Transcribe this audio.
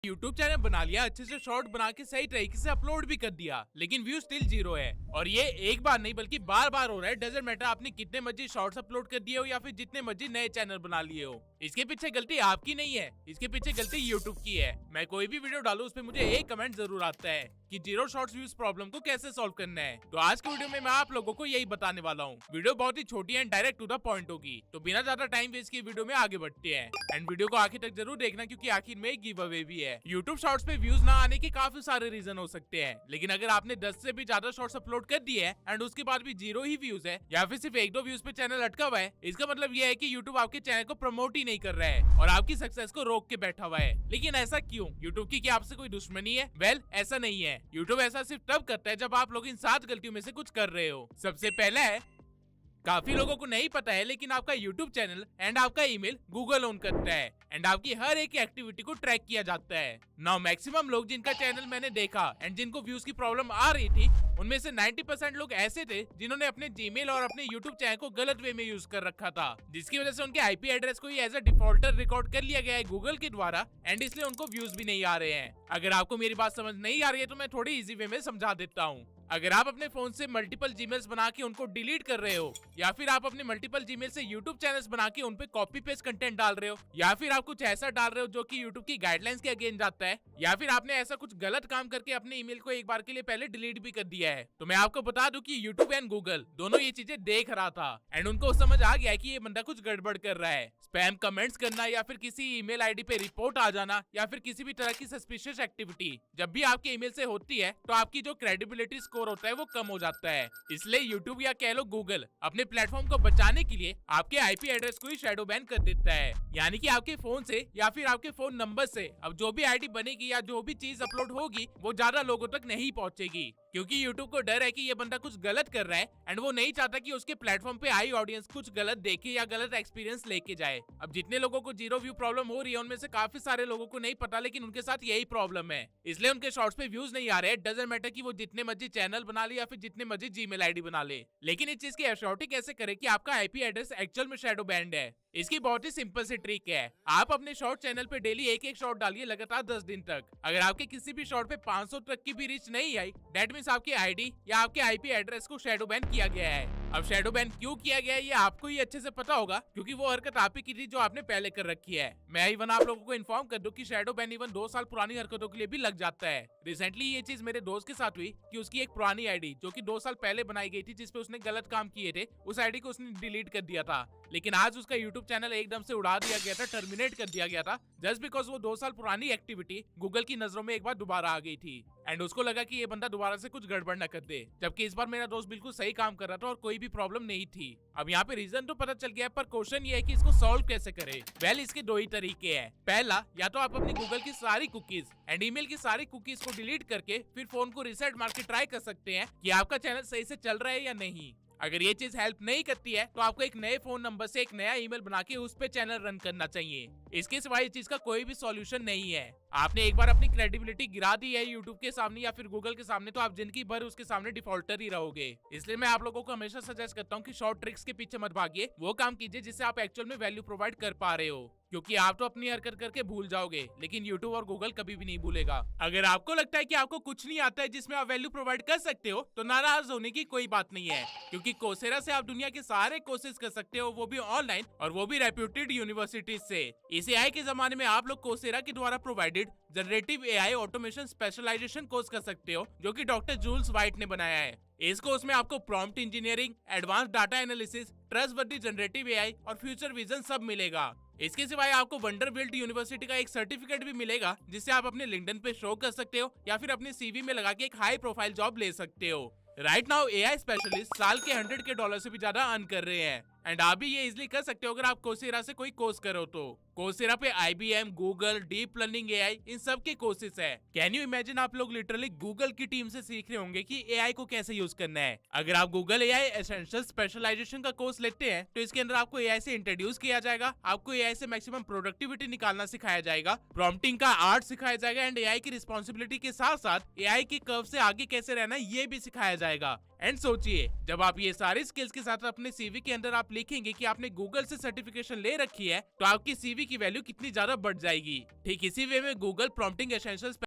YouTube channel बना लिया, अच्छे से शॉर्ट बना के सही तरीके से अपलोड भी कर दिया, लेकिन व्यू स्टिल 0 है। और ये एक बार नहीं बल्कि बार बार हो रहा है। डजंट मैटर आपने कितने मर्जी शॉर्ट्स अपलोड कर दिए हो या फिर जितने मर्जी नए चैनल बना लिए हो, इसके पीछे गलती आपकी नहीं है, इसके पीछे गलती यूट्यूब की है। मैं कोई भी वीडियो डालू उस पर मुझे एक कमेंट जरूर आता है कि 0 शॉर्ट्स व्यूज प्रॉब्लम को कैसे सॉल्व करना है। तो आज की वीडियो में मैं आप लोगों को यही बताने वाला हूँ। वीडियो बहुत ही छोटी and direct to the point होगी, तो बिना ज्यादा टाइम वेस्ट किए वीडियो में आगे बढ़ते हैं। एंड वीडियो को आखिर तक जरूर देखना, क्योंकि आखिर में एक गिव अवे भी है। यूट्यूब शॉर्ट्स पे व्यूज ना आने के काफी सारे रीजन हो सकते हैं, लेकिन अगर आपने 10 से भी ज्यादा शॉर्ट्स अपलोड कर दिए हैं एंड उसके बाद भी 0 ही व्यूज है या फिर सिर्फ 1-2 व्यूज पे चैनल अटका हुआ है, इसका मतलब ये है कि यूट्यूब आपके चैनल को प्रमोट ही नहीं कर रहा है और आपकी सक्सेस को रोक के बैठा हुआ है। लेकिन ऐसा क्यों? यूट्यूब की क्या आपसे कोई दुश्मनी है? वेल, ऐसा नहीं है। यूट्यूब ऐसा सिर्फ तब करता है जब आप लोग इन 7 गलतियों में से कुछ कर रहे हो। सबसे पहला है, काफी लोगों को नहीं पता है लेकिन आपका YouTube चैनल एंड आपका ईमेल गूगल ओन करता है एंड आपकी हर एक एक्टिविटी को ट्रैक किया जाता है। नाउ मैक्सिमम लोग जिनका चैनल मैंने देखा एंड जिनको व्यूज की प्रॉब्लम आ रही थी, उनमें से 90% लोग ऐसे थे जिन्होंने अपने जीमेल और अपने YouTube चैनल को गलत वे में यूज कर रखा था, जिसकी वजह से उनके आईपी एड्रेस को ही एज अ डिफॉल्टर रिकॉर्ड कर लिया गया है गूगल के द्वारा एंड इसलिए उनको व्यूज भी नहीं आ रहे हैं। अगर आपको मेरी बात समझ नहीं आ रही है तो मैं थोड़ी इजी वे में समझा देता हूँ। अगर आप अपने फोन से मल्टीपल जीमेल्स बना के उनको डिलीट कर रहे हो, या फिर आप अपने मल्टीपल जीमेल से यूट्यूब चैनल्स बना के उन पे कॉपी पेस्ट कंटेंट डाल रहे हो, या फिर आप कुछ ऐसा डाल रहे हो जो कि यूट्यूब की गाइडलाइंस के अगेंस्ट जाता है, या फिर आपने ऐसा कुछ गलत काम करके अपने ईमेल को एक बार के लिए पहले डिलीट भी कर दिया है, तो मैं आपको बता दूं कि यूट्यूब एंड गूगल दोनों ये चीजें देख रहा था एंड उनको समझ आ गया है कि ये बंदा कुछ गड़बड़ कर रहा है। स्पैम कमेंट्स करना या फिर किसी ईमेल आईडी पे रिपोर्ट आ जाना या फिर किसी भी तरह की सस्पिशियस एक्टिविटी जब भी आपके ईमेल से होती है, तो आपकी जो क्रेडिबिलिटी स्कोर होता है वो कम हो जाता है। इसलिए यूट्यूब या कह लो गूगल अपने प्लेटफॉर्म को बचाने के लिए आपके आईपी एड्रेस को ही शैडो बैन कर देता है, यानी कि आपके फोन से या फिर आपके फोन नंबर से अब जो भी आईडी बनेगी या जो भी चीज अपलोड होगी वो ज्यादा लोगों तक नहीं पहुंचेगी, क्योंकि यूट्यूब को डर है कि ये बंदा कुछ गलत कर रहा है एंड वो नहीं चाहता कि उसके प्लेटफॉर्म पे आई ऑडियंस कुछ गलत देखे या गलत एक्सपीरियंस लेके जाए। अब जितने लोगों को 0 व्यू प्रॉब्लम हो रही है उनमें से काफी सारे लोगों को नहीं पता, लेकिन उनके साथ यही प्रॉब्लम है, इसलिए उनके शॉर्ट्स पे व्यूज नहीं आ रहे। डजंट मैटर कि वो जितने मर्जी चैनल बना ले या फिर जितने मर्जी जीमेल आईडी बना ले, लेकिन इस चीज की एश्योरिटी कैसे करे कि आपका आईपी एड्रेस एक्चुअल में शैडो बैंड है? इसकी बहुत ही सिंपल सी ट्रिक है। आप अपने शॉर्ट चैनल पे डेली एक शॉर्ट डालिए लगातार 10 दिन तक। अगर आपके किसी भी शॉर्ट पे 500 तक की भी रीच नहीं आई, दैट मींस आपकी आईडी या आपके आईपी एड्रेस को शैडो बैन किया गया है। अब शैडो बैन क्यों किया गया है ये आपको ही अच्छे से पता होगा, क्योंकि वो हरकत आप ही की थी जो आपने पहले कर रखी है। मैं इवन आप लोगों को इन्फॉर्म कर दूं कि शैडो बैन इवन 2 साल पुरानी हरकतों के लिए भी लग जाता है। रिसेंटली ये चीज मेरे दोस्त के साथ हुई कि उसकी एक पुरानी आईडी जो कि 2 साल पहले बनाई गई थी, जिसपे उसने गलत काम किए थे, उस आईडी को उसने डिलीट कर दिया था, लेकिन आज उसका यूट्यूब चैनल एकदम से उड़ा दिया गया था, टर्मिनेट कर दिया गया था, जस्ट बिकॉज वो 2 साल पुरानी एक्टिविटी गूगल की नजरों में एक बार दोबारा आ गई थी एंड उसको लगा कि ये बंदा दोबारा से कुछ गड़बड़ न कर दे, जबकि इस बार मेरा दोस्त बिल्कुल सही काम कर रहा था और कोई भी प्रॉब्लम नहीं थी। अब यहाँ पे रीजन तो पता चल गया, पर क्वेश्चन ये है कि इसको सॉल्व कैसे करें। वेल, इसके 2 ही तरीके हैं। पहला, या तो आप अपनी गूगल की सारी कुकीज एंड ईमेल की सारी कुकीज को डिलीट करके फिर फोन को रीसेट मार के ट्राई कर सकते हैं कि आपका चैनल सही से चल रहा है या नहीं। अगर ये चीज हेल्प नहीं करती है तो आपको एक नए फोन नंबर से एक नया ईमेल बना के उस पे चैनल रन करना चाहिए। इसके सिवाय इस चीज का कोई भी सॉल्यूशन नहीं है। आपने एक बार अपनी क्रेडिबिलिटी गिरा दी है यूट्यूब के सामने या फिर गूगल के सामने, तो आप जिंदगी भर उसके सामने डिफॉल्टर ही रहोगे। इसलिए मैं आप लोगों को हमेशा सजेस्ट करता हूँ कि शॉर्ट ट्रिक्स के पीछे मत भागिए, वो काम कीजिए जिससे आप एक्चुअल में वैल्यू प्रोवाइड कर पा रहे हो, क्योंकि आप तो अपनी हरकत करके भूल जाओगे, लेकिन यूट्यूब और गूगल कभी भी नहीं भूलेगा। अगर आपको लगता है कि आपको कुछ नहीं आता है जिसमें आप वैल्यू प्रोवाइड कर सकते हो, तो नाराज होने की कोई बात नहीं है, क्योंकि कोर्सेरा से आप दुनिया के सारे कोर्सेज कर सकते हो, वो भी ऑनलाइन और वो भी रेप्यूटेड यूनिवर्सिटीज से। इस एआई के जमाने में आप लोग कोर्सेरा के द्वारा provided generative AI automation specialization course कर सकते हो, जो कि डॉक्टर जूल्स वाइट ने बनाया है। इस कोर्स में आपको prompt engineering, advance data analysis, trustworthy generative AI और फ्यूचर विजन सब मिलेगा। इसके सिवाय आपको वंडरबिल्ट यूनिवर्सिटी का एक सर्टिफिकेट भी मिलेगा, जिससे आप अपने लिंक्डइन पे शो कर सकते हो या फिर अपने सीवी में लगा के एक हाई प्रोफाइल जॉब ले सकते हो। राइट नाउ एआई स्पेशलिस्ट साल के $100 से भी ज्यादा अर्न कर रहे हैं एंड आप भी ये इजिली कर सकते हो अगर आप कोर्सेरा से कोई कोर्स करो तो। कोर्सेरा पे IBM, Google, deep learning AI इन सब के कोर्सेज है। कैन यू इमेजिन, आप लोग लिटरली गूगल की टीम से सीख रहे होंगे कि एआई को कैसे यूज करना है। अगर आप गूगल एआई एसेंशियल स्पेशलाइजेशन का कोर्स लेते हैं तो इसके अंदर आपको एआई से इंट्रोड्यूस किया जाएगा, आपको एआई से मैक्सिमम प्रोडक्टिविटी निकालना सिखाया जाएगा, प्रॉम्प्टिंग का आर्ट सिखाया जाएगा एंड एआई की रिस्पॉन्सिबिलिटी के साथ साथ एआई की कर्व से आगे कैसे रहना ये भी सिखाया जाएगा। एंड सोचिए, जब आप ये सारी स्किल्स के साथ अपने सीवी के अंदर आप लिखेंगे कि आपने गूगल से सर्टिफिकेशन ले रखी है, तो आपकी सीवी की वैल्यू कितनी ज्यादा बढ़ जाएगी। ठीक इसी वे में गूगल प्रॉम्प्टिंग एसेंशियल्स